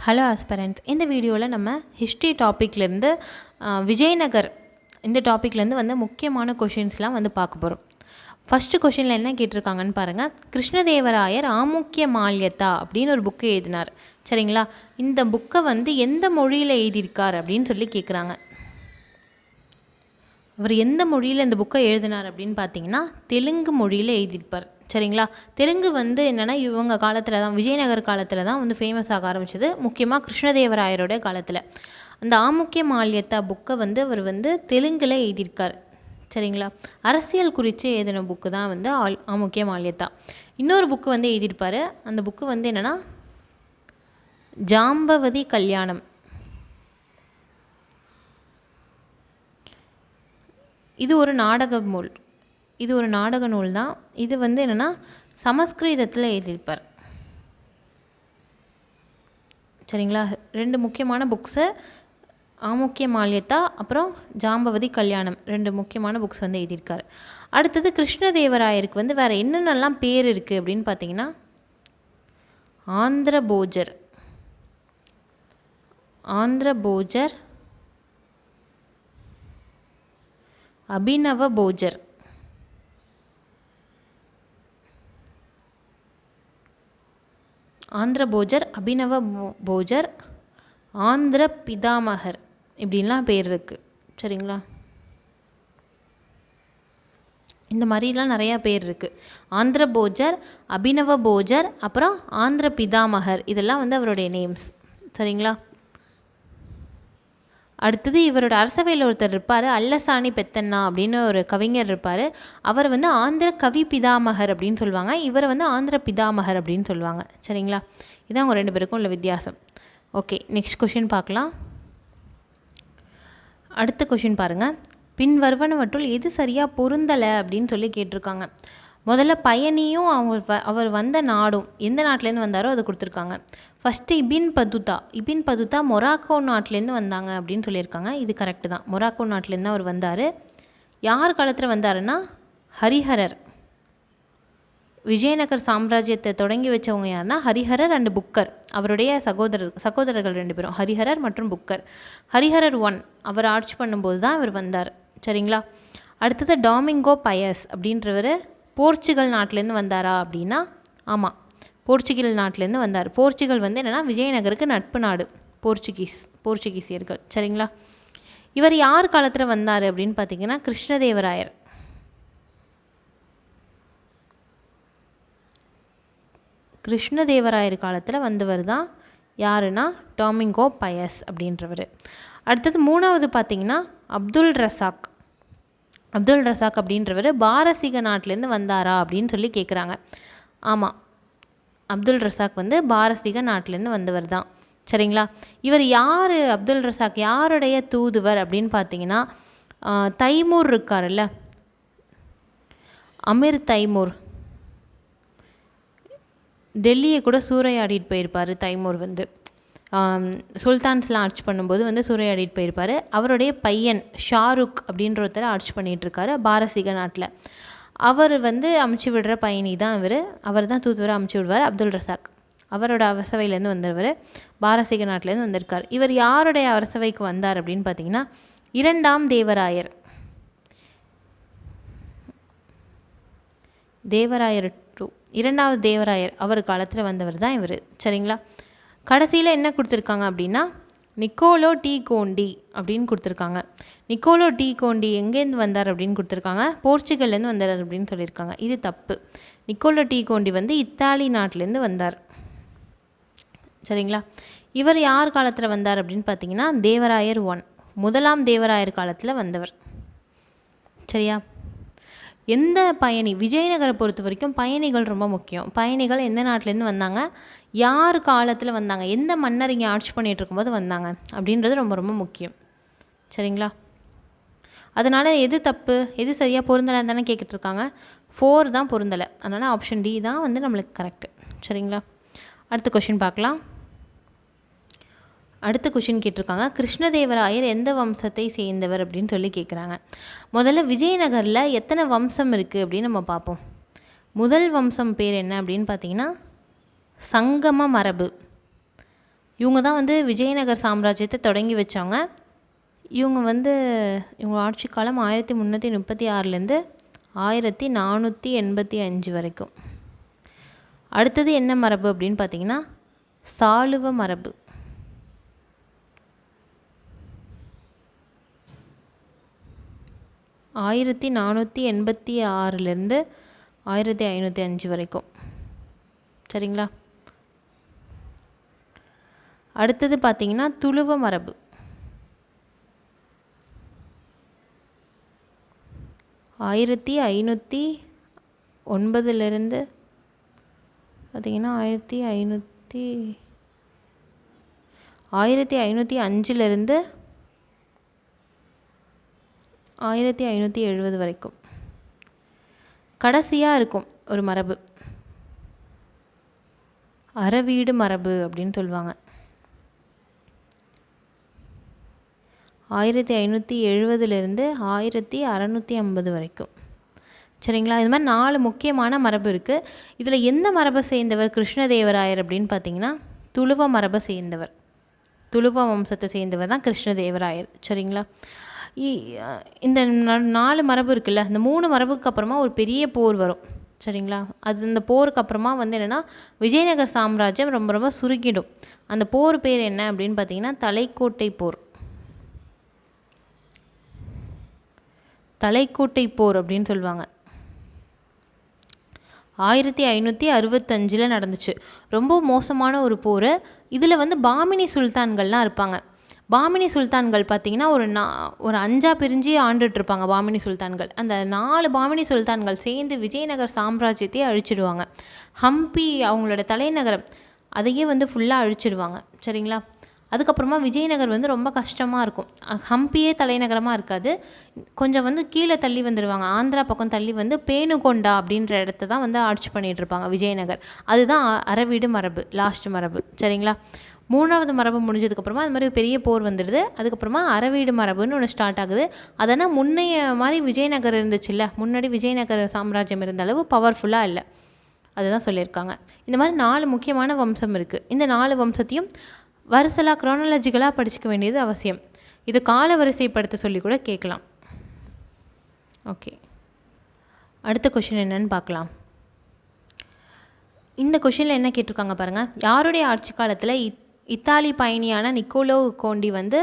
Hello ஆஸ்பரண்ட்ஸ், இந்த வீடியோவில் நம்ம ஹிஸ்ட்ரி டாப்பிக்லேருந்து விஜயநகர் இந்த டாப்பிக்லேருந்து வந்து முக்கியமான கொஷின்ஸ்லாம் வந்து பார்க்க போகிறோம். ஃபஸ்ட்டு கொஷினில் என்ன கேட்டிருக்காங்கன்னு பாருங்கள். கிருஷ்ணதேவராயர் ஆமுக்கிய மால்யதா அப்படின்னு ஒரு புக்கு எழுதினார். சரிங்களா? இந்த புக்கை வந்து எந்த மொழியில் எழுதியிருக்கார் அப்படின்னு சொல்லி கேட்குறாங்க. அவர் எந்த மொழியில் இந்த புக்கை எழுதினார் அப்படின்னு பார்த்தீங்கன்னா தெலுங்கு மொழியில் எழுதியிருப்பார். சரிங்களா? தெலுங்கு வந்து என்னென்னா இவங்க காலத்தில் தான், விஜயநகர் காலத்தில் தான் வந்து ஃபேமஸ் ஆக ஆரம்பிச்சது. முக்கியமாக கிருஷ்ணதேவராயரோட காலத்தில் அந்த ஆமுக்கிய மால்யதா புக்கை வந்து அவர் வந்து தெலுங்கில் எழுதியிருக்கார். சரிங்களா? அரசியல் குறித்து எழுதின புக்கு தான் வந்து ஆமுக்கிய மால்யதா. இன்னொரு புக்கு வந்து எழுதியிருப்பார். அந்த புக்கு வந்து என்னென்னா ஜாம்பவதி கல்யாணம். இது ஒரு நாடக நூல் தான். இது வந்து என்னென்னா சமஸ்கிருதத்தில் எழுதியிருப்பார். சரிங்களா? ரெண்டு முக்கியமான புக்ஸு, ஆமுக்கிய மால்யதா அப்புறம் ஜாம்பவதி கல்யாணம், ரெண்டு முக்கியமான புக்ஸ் வந்து எழுதியிருக்கார். அடுத்தது கிருஷ்ணதேவராயருக்கு வந்து வேறு என்னென்னலாம் பேர் இருக்குது அப்படின்னு பார்த்தீங்கன்னா ஆந்திரபோஜர், அபினவ போஜர், அபினவ போஜர், ஆந்திர பிதாமகர், இப்படின்லாம் பேர் இருக்குது. சரிங்களா? இந்த மாதிரிலாம் நிறையா பேர் இருக்குது. ஆந்திர போஜர், அபினவ போஜர், அப்புறம் ஆந்திர பிதாமகர், இதெல்லாம் வந்து அவருடைய நேம்ஸ். சரிங்களா? அடுத்தது இவரோட அரசவையில் ஒருத்தர் இருப்பார், அல்லசாணி பெத்தண்ணா அப்படின்னு ஒரு கவிஞர் இருப்பார். அவர் வந்து ஆந்திர கவி பிதாமகர் அப்படின்னு சொல்லுவாங்க, இவரை வந்து ஆந்திர பிதாமகர் அப்படின்னு சொல்லுவாங்க. சரிங்களா? இதான் அவங்க ரெண்டு பேருக்கும் உள்ள வித்தியாசம். ஓகே, நெக்ஸ்ட் கொஷின் பார்க்கலாம். அடுத்த கொஷின் பாருங்கள். பின்வருவனவற்றுள் எது சரியாக பொருந்தலை அப்படின்னு சொல்லி கேட்டிருக்காங்க. முதல்ல பயணியும் அவர் வந்த நாடும், எந்த நாட்டிலேருந்து வந்தாரோ அதை கொடுத்துருக்காங்க. ஃபஸ்ட்டு இபின் பதுதா மொராக்கோ நாட்டிலேருந்து வந்தாங்க அப்படின்னு சொல்லியிருக்காங்க. இது கரெக்டு தான். மொராக்கோ நாட்டிலேருந்து அவர் வந்தார். யார் காலத்தில் வந்தாருன்னா ஹரிஹரர். விஜயநகர் சாம்ராஜ்யத்தை தொடங்கி வச்சவங்க யாருன்னா ஹரிஹரர் அண்ட் புக்கர். அவருடைய சகோதரர்கள் ரெண்டு பேரும், ஹரிஹரர் மற்றும் புக்கர். ஹரிஹரர் 1 அவர் ஆட்சி பண்ணும்போது தான் அவர் வந்தார். சரிங்களா? அடுத்தது டாமிங்கோ பயஸ் அப்படின்றவர் போர்ச்சுகல் நாட்டிலேருந்து வந்தாரா அப்படின்னா ஆமாம், போர்ச்சுகல் நாட்டிலேருந்து வந்தார். போர்ச்சுகல் வந்து என்னென்னா விஜயநகருக்கு நட்பு நாடு, போர்ச்சுகீசியர்கள். சரிங்களா? இவர் யார் காலத்தில் வந்தார் அப்படின்னு பார்த்தீங்கன்னா கிருஷ்ணதேவராயர். காலத்தில் வந்தவர் தான் யாருன்னா டாமிங்கோ பயஸ் அப்படின்றவர். அடுத்தது மூணாவது பார்த்தீங்கன்னா அப்துல் ரசாக் அப்படின்றவர் பாரசீக நாட்டிலேருந்து வந்தாரா அப்படின்னு சொல்லி கேட்குறாங்க. ஆமாம், அப்துல் ரசாக் வந்து பாரசீக நாட்டிலேருந்து வந்தவர் தான். சரிங்களா? இவர் யார்? அப்துல் ரசாக் யாருடைய தூதுவர் அப்படின்னு பார்த்தீங்கன்னா தைமூர் இருக்கார்ல, அமீர் தைமூர், டெல்லியை கூட சூறையாடிட்டு போயிருப்பார். தைமூர் வந்து சுல்தான்ஸ்லாம் ஆட்சி பண்ணும்போது வந்து சூறையாடிட்டு போயிருப்பார். அவருடைய பையன் ஷாருக் அப்படின்ற ஒருத்தர் ஆட்சி பண்ணிகிட்ருக்காரு பாரசீக நாட்டில். அவர் வந்து அமுச்சு விடுற பயணி தான் அவர் தான் தூதுவரை அமுச்சு விடுவார். அப்துல் ரசாக் அவரோட அரசவையிலேருந்து வந்தவர், பாரசீக நாட்டிலேருந்து வந்திருக்கார். இவர் யாருடைய அரசவைக்கு வந்தார் அப்படின்னு பார்த்தீங்கன்னா இரண்டாம் தேவராயர் 2 இரண்டாவது தேவராயர் அவர் காலத்தில் வந்தவர் தான் இவர். சரிங்களா? கடைசியில் என்ன கொடுத்துருக்காங்க அப்படின்னா நிக்கோலோ டி கோண்டி அப்படின்னு கொடுத்துருக்காங்க. நிக்கோலோ டி கோண்டி எங்கேருந்து வந்தார் அப்படின்னு கொடுத்துருக்காங்க, போர்ச்சுகல்லேருந்து வந்தார் அப்படின்னு சொல்லியிருக்காங்க. இது தப்பு. நிக்கோலோ டி கோண்டி வந்து இத்தாலி நாட்டிலேருந்து வந்தார். சரிங்களா? இவர் யார் காலத்தில் வந்தார் அப்படின்னு பார்த்தீங்கன்னா தேவராயர் 1 முதலாம் தேவராயர் காலத்தில் வந்தவர். சரியா? எந்த பயணி, விஜயநகரை பொறுத்த வரைக்கும் பயணிகள் ரொம்ப முக்கியம். பயணிகள் எந்த நாட்டிலேருந்து வந்தாங்க, யார் காலத்தில் வந்தாங்க, எந்த மன்னர் இங்கே ஆட்சி பண்ணிகிட்டு இருக்கும்போது வந்தாங்க அப்படின்றது ரொம்ப ரொம்ப முக்கியம். சரிங்களா? அதனால் எது தப்பு எது சரியாக பொருந்தலைன்னு தானே கேட்டுட்ருக்காங்க. 4 தான் பொருந்தலை. அதனால் ஆப்ஷன் டி தான் வந்து நம்மளுக்கு கரெக்டு. சரிங்களா? அடுத்த கொஷின் பார்க்கலாம். அடுத்த கொஷின் கேட்டிருக்காங்க. கிருஷ்ணதேவராயர் எந்த வம்சத்தை சேர்ந்தவர் அப்படின்னு சொல்லி கேட்குறாங்க. முதல்ல விஜயநகரில் எத்தனை வம்சம் இருக்குது அப்படின்னு நம்ம பார்ப்போம். முதல் வம்சம் பேர் என்ன அப்படின்னு பார்த்தீங்கன்னா சங்கம மரபு. இவங்க தான் வந்து விஜயநகர் சாம்ராஜ்யத்தை தொடங்கி வச்சாங்க. இவங்க ஆட்சி காலம் 1336லேருந்து 1485 வரைக்கும். அடுத்தது என்ன மரபு அப்படின்னு பார்த்தீங்கன்னா சாளுவ மரபு. 1486லேருந்து 1505 வரைக்கும். சரிங்களா? அடுத்தது பார்த்தீங்கன்னா துளுவ மரபு. 1509லேருந்து பார்த்திங்கன்னா 1505லேருந்து 1570 வரைக்கும். கடைசியாக இருக்கும் ஒரு மரபு, அறவீடு மரபு அப்படின்னு சொல்லுவாங்க. 1570லேருந்து 1650 வரைக்கும். சரிங்களா? இது மாதிரி 4 முக்கியமான மரபு இருக்குது. இதில் எந்த மரபை சேர்ந்தவர் கிருஷ்ணதேவராயர் அப்படின்னு பார்த்தீங்கன்னா துளுவ மரபை சேர்ந்தவர், துளுவ வம்சத்தை சேர்ந்தவர் தான் கிருஷ்ணதேவராயர். சரிங்களா? இந்த 4 மரபு இருக்குல்ல, இந்த 3 மரபுக்கு அப்புறமா ஒரு பெரிய போர் வரும். சரிங்களா? அது இந்த போருக்கு அப்புறமா வந்து என்னென்னா விஜயநகர் சாம்ராஜ்யம் ரொம்ப ரொம்ப சுருக்கிடும். அந்த போர் பேர் என்ன அப்படின்னு பார்த்தீங்கன்னா தலைக்கோட்டை போர். தலைக்கோட்டை போர் அப்படின்னு சொல்லுவாங்க. 1565 நடந்துச்சு. ரொம்ப மோசமான ஒரு போர். இதில் வந்து பாமினி சுல்தான்கள்லாம் இருப்பாங்க. பாமினி சுல்தான்கள் பார்த்திங்கன்னா ஒரு 5 பிரிஞ்சு ஆண்டுட்ருப்பாங்க பாமினி சுல்தான்கள். அந்த 4 பாமினி சுல்தான்கள் சேர்ந்து விஜயநகர் சாம்ராஜ்யத்தையே அழிச்சிடுவாங்க. ஹம்பி அவங்களோட தலைநகரம் அதையே வந்து ஃபுல்லாக அழிச்சிடுவாங்க. சரிங்களா? அதுக்கப்புறமா விஜயநகர் வந்து ரொம்ப கஷ்டமாக இருக்கும். ஹம்பியே தலைநகரமாக இருக்காது, கொஞ்சம் வந்து கீழே தள்ளி வந்துடுவாங்க. ஆந்திரா பக்கம் தள்ளி வந்து பேணுகொண்டா அப்படின்ற இடத்த தான் வந்து ஆட்சி பண்ணிகிட்ருப்பாங்க விஜயநகர். அதுதான் அறவீடு மரபு, லாஸ்ட் மரபு. சரிங்களா? 3வது மரபு முடிஞ்சதுக்கப்புறமா அது மாதிரி பெரிய போர் வந்துடுது. அதுக்கப்புறமா அறவீடு மரபுன்னு ஒன்று ஸ்டார்ட் ஆகுது. அதனால் முன்னைய மாதிரி விஜயநகர் இருந்துச்சு இல்லை, முன்னாடி விஜயநகர சாம்ராஜ்யம் இருந்த அளவு பவர்ஃபுல்லாக இல்லை, அதுதான் சொல்லியிருக்காங்க. இந்த மாதிரி 4 முக்கியமான வம்சம் இருக்குது. இந்த 4 வம்சத்தையும் வரிசலாக க்ரோனாலஜிக்கலாக படிச்சுக்க வேண்டியது அவசியம். இது கால வரிசைப்படுத்த சொல்லி கூட கேட்கலாம். ஓகே, அடுத்த கொஷின் என்னன்னு பார்க்கலாம். இந்த கொஷினில் என்ன கேட்டிருக்காங்க பாருங்கள். யாருடைய ஆட்சி காலத்தில் இத்தாலி பயணியான நிக்கோலோ கோண்டி வந்து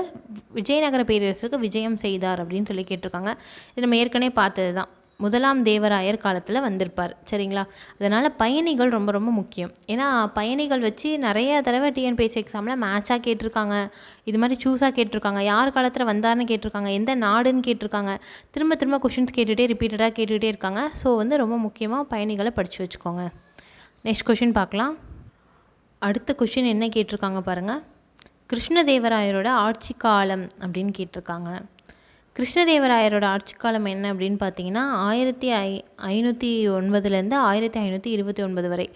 விஜயநகர பேரரசுக்கு விஜயம் செய்தார் அப்படின்னு சொல்லி கேட்டிருக்காங்க. இது நம்ம ஏற்கனவே பார்த்தது தான். 1ஆம் தேவராயர் காலத்தில் வந்திருப்பார். சரிங்களா? அதனால் பயணிகள் ரொம்ப ரொம்ப முக்கியம். ஏன்னா பயணிகள் வச்சு நிறைய தடவை டிஎன்பிஎஸ்சி எக்ஸாமில் மேட்சாக கேட்டிருக்காங்க, இது மாதிரி சூஸாக கேட்டிருக்காங்க, யார் காலத்தில் வந்தார்னு கேட்டிருக்காங்க, எந்த நாடுன்னு கேட்டிருக்காங்க, திரும்ப திரும்ப கொஷின்ஸ் ரிப்பீட்டடாக கேட்டுகிட்டே இருக்காங்க. ஸோ வந்து ரொம்ப முக்கியமாக பயணிகளை படித்து வச்சுக்கோங்க. நெக்ஸ்ட் கொஷின் பார்க்கலாம். அடுத்த கொஷின் என்ன கேட்டிருக்காங்க பாருங்கள். கிருஷ்ணதேவராயரோட ஆட்சி காலம் அப்படின்னு கேட்டிருக்காங்க. கிருஷ்ணதேவராயரோட ஆட்சி காலம் என்ன அப்படின்னு பார்த்தீங்கன்னா 1509லேருந்து 1529 வரை.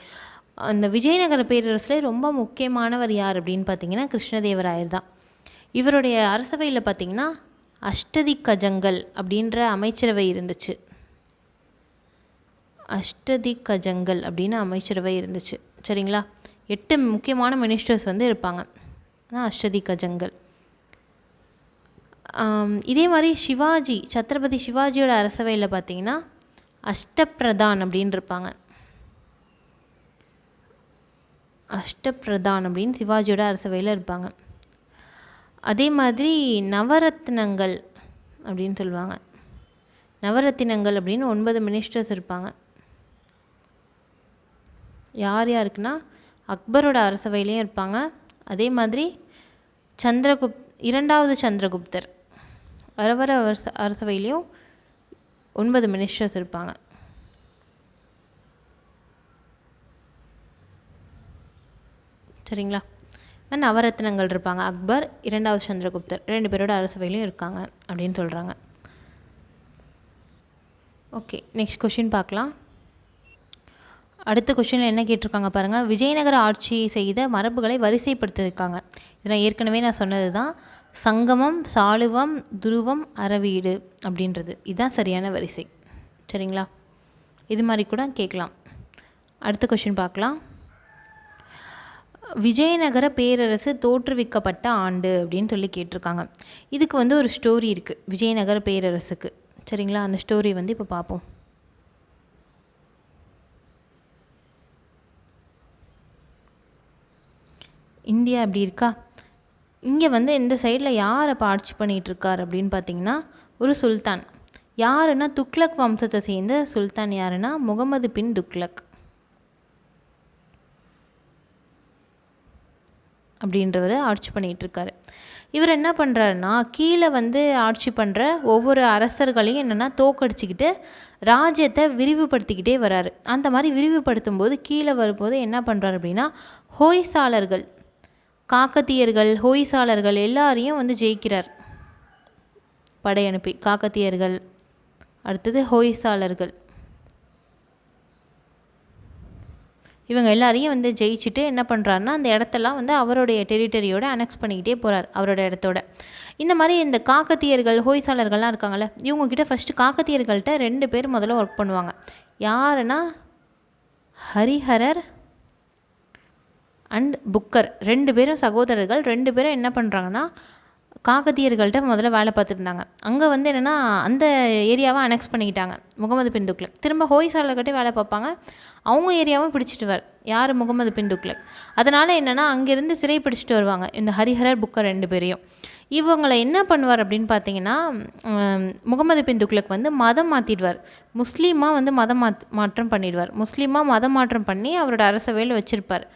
அந்த விஜயநகர பேரரசில் ரொம்ப முக்கியமானவர் யார் அப்படின்னு பார்த்தீங்கன்னா கிருஷ்ணதேவராயர் தான். இவருடைய அரசவையில் பார்த்திங்கன்னா அஷ்டதிக்கஜங்கள் அப்படின்ற அமைச்சரவை இருந்துச்சு. அஷ்டதிக்கஜங்கள் அப்படின்னு அமைச்சரவை இருந்துச்சு. சரிங்களா? 8 முக்கியமான மினிஸ்டர்ஸ் வந்து இருப்பாங்க, அதான் அஷ்டதிக்கஜங்கள். இதே மாதிரி சத்ரபதி சிவாஜியோட அரசவையில் பார்த்திங்கன்னா அஷ்டப்பிரதான் அப்படின்னு இருப்பாங்க. அஷ்டப்பிரதான் அப்படின்னு சிவாஜியோட அரசவையில் இருப்பாங்க. அதே மாதிரி நவரத்னங்கள் அப்படின்னு சொல்லுவாங்க. நவரத்தினங்கள் அப்படின்னு 9 மினிஸ்டர்ஸ் இருப்பாங்க. யார் யாருக்குன்னா அக்பரோட அரசவையிலையும் இருப்பாங்க. அதே மாதிரி 2வது சந்திரகுப்தர் அவர அரசவையிலையும் 9 மினிஸ்டர்ஸ் இருப்பாங்க. சரிங்களா? நவரத்னங்கள் இருப்பாங்க. அக்பர், 2வது சந்திரகுப்தர் 2 பேரோட அரசவையிலையும் இருக்காங்க அப்படின்னு சொல்கிறாங்க. ஓகே, நெக்ஸ்ட் கொஷின் பார்க்கலாம். அடுத்த கொஷினில் என்ன கேட்டிருக்காங்க பாருங்கள். விஜயநகர ஆட்சி செய்த மரபுகளை வரிசைப்படுத்தியிருக்காங்க. இதில் ஏற்கனவே நான் சொன்னது தான். சங்கமம், சாளுவம், துருவம், அறவீடு அப்படின்றது இதுதான் சரியான வரிசை. சரிங்களா? இது மாதிரி கூட கேட்கலாம். அடுத்த கொஷின் பார்க்கலாம். விஜயநகர பேரரசு தோற்றுவிக்கப்பட்ட ஆண்டு அப்படின்னு சொல்லி கேட்டிருக்காங்க. இதுக்கு வந்து ஒரு ஸ்டோரி இருக்குது விஜயநகர பேரரசுக்கு. சரிங்களா, அந்த ஸ்டோரி வந்து இப்போ பார்ப்போம். இந்தியா எப்படி இருக்கா, இங்கே வந்து இந்த சைடில் யார் அப்போ ஆட்சி பண்ணிகிட்ருக்கார் அப்படின்னு பார்த்தீங்கன்னா ஒரு சுல்தான். யாருன்னா துக்ளக் வம்சத்தை சேர்ந்த சுல்தான். யாருன்னா முகமது பின் துக்ளக் அப்படின்றவர் ஆட்சி பண்ணிகிட்ருக்காரு. இவர் என்ன பண்ணுறாருன்னா கீழே வந்து ஆட்சி பண்ணுற ஒவ்வொரு அரசர்களையும் என்னென்னா தோக்கடிச்சிக்கிட்டு ராஜ்யத்தை விரிவுபடுத்திக்கிட்டே வராரு. அந்த மாதிரி விரிவுபடுத்தும் போது கீழே வரும்போது என்ன பண்ணுறாரு அப்படின்னா ஹோய்சாளர்கள், காக்கத்தியர்கள், ஹோய்சாளர்கள் எல்லாரையும் வந்து ஜெயிக்கிறார் படை அனுப்பி. காக்கத்தியர்கள், அடுத்தது ஹோய்சாளர்கள், இவங்க எல்லாரையும் வந்து ஜெயிச்சுட்டு என்ன பண்ணுறாருன்னா அந்த இடத்தெல்லாம் வந்து அவருடைய டெரிட்டரியோட அனெக்ஸ் பண்ணிக்கிட்டே போகிறார் அவரோட இடத்தோட. இந்த மாதிரி இந்த காக்கத்தியர்கள், ஹோய்சாளர்கள்லாம் இருக்காங்கள்ல, இவங்கக்கிட்ட ஃபஸ்ட்டு காக்கத்தியர்கள்ட்ட 2 பேர் முதல்ல ஒர்க் பண்ணுவாங்க. யாருன்னா ஹரிஹரர் அண்ட் புக்கர். 2 பேரும் சகோதரர்கள். 2 பேரும் என்ன பண்ணுறாங்கன்னா காக்கத்தியர்கள்ட்ட முதல்ல வேலை பார்த்துருந்தாங்க. அங்கே வந்து என்னென்னா அந்த ஏரியாவை அனெக்ஸ் பண்ணிக்கிட்டாங்க முகமது பின் துக்ளக். திரும்ப ஹோய்சாளர்கிட்டே வேலை பார்ப்பாங்க, அவங்க ஏரியாவும் பிடிச்சிட்டுவார் யார், முகமது பின் துக்ளக். அதனால் என்னென்னா அங்கேருந்து சிறை பிடிச்சிட்டு வருவாங்க இந்த ஹரிஹரர், புக்கர் 2 பேரையும். இவங்களை என்ன பண்ணுவார் அப்படின்னு பார்த்தீங்கன்னா முகமது பின் துக்ளக் வந்து மதம் மாற்றிடுவார். முஸ்லீமாக வந்து மதம் மாற்றம் பண்ணிடுவார். முஸ்லீமாக மதம் மாற்றம் பண்ணி அவரோட அரசவையில் வச்சுருப்பார்.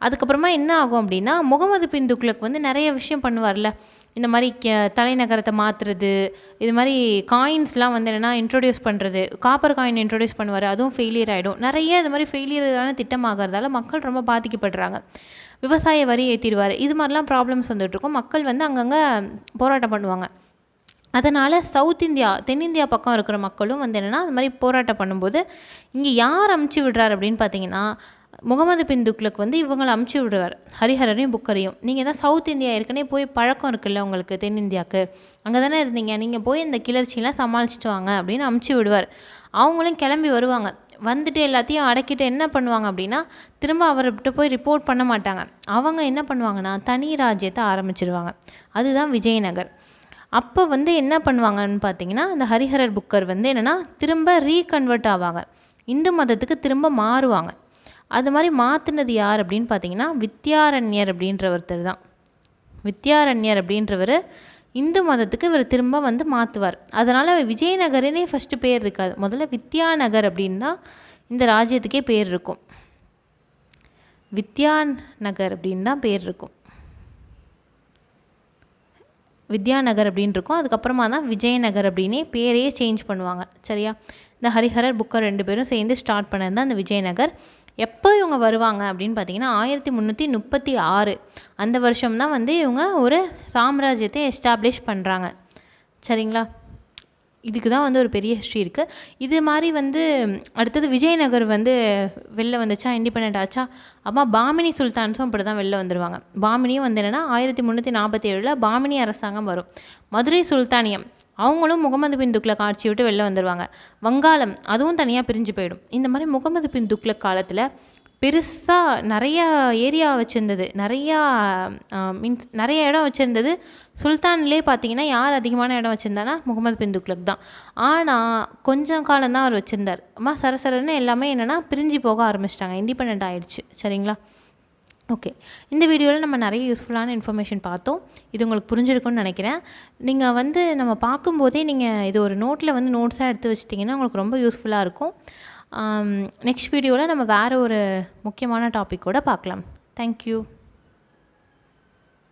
அதுக்கப்புறமா என்ன ஆகும் அப்படின்னா முகமது பின் துக்ளக் வந்து நிறைய விஷயம் பண்ணுவார்ல, இந்த மாதிரி தலைநகரத்தை மாற்றுறது, இது மாதிரி காயின்ஸ்லாம் வந்து என்னென்னா இன்ட்ரொடியூஸ் பண்ணுறது. காப்பர் காயின் இன்ட்ரொடியூஸ் பண்ணுவார், அதுவும் ஃபெயிலியர் ஆகிடும். நிறைய இது மாதிரி ஃபெயிலியரான திட்டமாகறதால மக்கள் ரொம்ப பாதிக்கப்படுறாங்க. விவசாய வரி ஏற்றிடுவார். இது மாதிரிலாம் ப்ராப்ளம்ஸ் வந்துட்டுருக்கும். மக்கள் வந்து அங்கங்கே போராட்டம் பண்ணுவாங்க. அதனால் சவுத் இந்தியா, தென்னிந்தியா பக்கம் இருக்கிற மக்களும் வந்து என்னென்னா அது மாதிரி போராட்டம் பண்ணும்போது இங்கே யார் அமுச்சு விடுறார் அப்படின்னு பார்த்தீங்கன்னா முகமது பின் துக்ளக் வந்து இவங்களை அமுச்சு விடுவார், ஹரிஹரரையும் புக்கரையும். நீங்கள் தான் சவுத் இந்தியா ஏற்கனவே போய் பழக்கம் இருக்குல்ல உங்களுக்கு, தென்னிந்தியாவுக்கு அங்கே தானே இருந்தீங்க, நீங்கள் போய் இந்த கிளர்ச்சியெலாம் சமாளிச்சுட்டு வாங்க அப்படின்னு அமுச்சு விடுவார். அவங்களும் கிளம்பி வருவாங்க. வந்துட்டு எல்லாத்தையும் அடக்கிட்டு என்ன பண்ணுவாங்க அப்படின்னா திரும்ப அவர்கிட்ட போய் ரிப்போர்ட் பண்ண மாட்டாங்க. அவங்க என்ன பண்ணுவாங்கன்னா தனி ராஜ்யத்தை ஆரம்பிச்சிடுவாங்க. அதுதான் விஜயநகர். அப்போ வந்து என்ன பண்ணுவாங்கன்னு பார்த்தீங்கன்னா இந்த ஹரிஹரர், புக்கர் வந்து என்னென்னா திரும்ப ரீகன்வெர்ட் ஆவாங்க, இந்து மதத்துக்கு திரும்ப மாறுவாங்க. அது மாதிரி மாற்றினது யார் அப்படின்னு பார்த்தீங்கன்னா வித்யாரண்யர் அப்படின்ற ஒருத்தர் தான். வித்யாரண்யர் அப்படின்றவர் இந்து மதத்துக்கு இவர் திரும்ப வந்து மாற்றுவார். அதனால் விஜயநகரனே ஃபஸ்ட்டு பேர் இருக்காது, முதல்ல வித்யாநகர் அப்படின்னு தான் இந்த ராஜ்யத்துக்கே பேர் இருக்கும். வித்யாநகர் அப்படின்னு தான் பேர் இருக்கும், வித்யாநகர் அப்படின்னு இருக்கும். அதுக்கப்புறமா தான் விஜயநகர் அப்படின்னே பேரையே சேஞ்ச் பண்ணுவாங்க. சரியா, இந்த ஹரிஹரர், புக்கர் 2 பேரும் சேர்ந்து ஸ்டார்ட் பண்ணது தான் இந்த விஜயநகர். எப்போ இவங்க வருவாங்க அப்படின்னு பார்த்தீங்கன்னா 1336 அந்த வருஷம்தான் வந்து இவங்க ஒரு சாம்ராஜ்யத்தை எஸ்டாப்ளிஷ் பண்ணுறாங்க. சரிங்களா, இதுக்கு தான் வந்து ஒரு பெரிய ஹிஸ்ட்ரி இருக்குது. இது மாதிரி வந்து அடுத்தது விஜயநகர் வந்து வெளில வந்துச்சா, இண்டிபெண்ட் ஆச்சா. அம்மா பாமினி சுல்தான்ஸும் அப்படி தான் வெளில வந்துடுவாங்க. பாமினியும் வந்து என்னென்னா 1347 பாமினி அரசாங்கம் வரும். மதுரை சுல்தானியம் அவங்களும் முகமது பின் துக்ளக் ஆட்சி விட்டு வெளில வந்துடுவாங்க. வங்காளம் அதுவும் தனியாக பிரிஞ்சு போயிடும். இந்த மாதிரி முகமது பின் துக்ளக் காலத்தில் பெருசாக நிறையா ஏரியா வச்சுருந்தது, நிறைய இடம் வச்சுருந்தது. சுல்தான்லேயே பார்த்தீங்கன்னா யார் அதிகமான இடம் வச்சுருந்தானா முகமது பின் துக்ளக் தான். ஆனால் கொஞ்சம் காலம்தான் அவர் வச்சுருந்தார். அம்மா சரசரன்னு எல்லாமே என்னென்னா பிரிஞ்சு போக ஆரம்பிச்சிட்டாங்க, இண்டிபெண்ட் ஆகிடுச்சு. சரிங்களா, ஓகே. இந்த வீடியோவில் நம்ம நிறைய யூஸ்ஃபுல்லான இன்ஃபர்மேஷன் பார்த்தோம். இது உங்களுக்கு புரிஞ்சிருக்கும்னு நினைக்கிறேன். நீங்கள் வந்து நம்ம பார்க்கும்போதே நீங்கள் இது ஒரு நோட்டில் வந்து நோட்ஸாக எடுத்து வச்சிட்டிங்கன்னா உங்களுக்கு ரொம்ப யூஸ்ஃபுல்லாக இருக்கும். நெக்ஸ்ட் வீடியோவில் நம்ம வேறு ஒரு முக்கியமான டாப்பிக்கோடு பார்க்கலாம். தேங்க்யூ.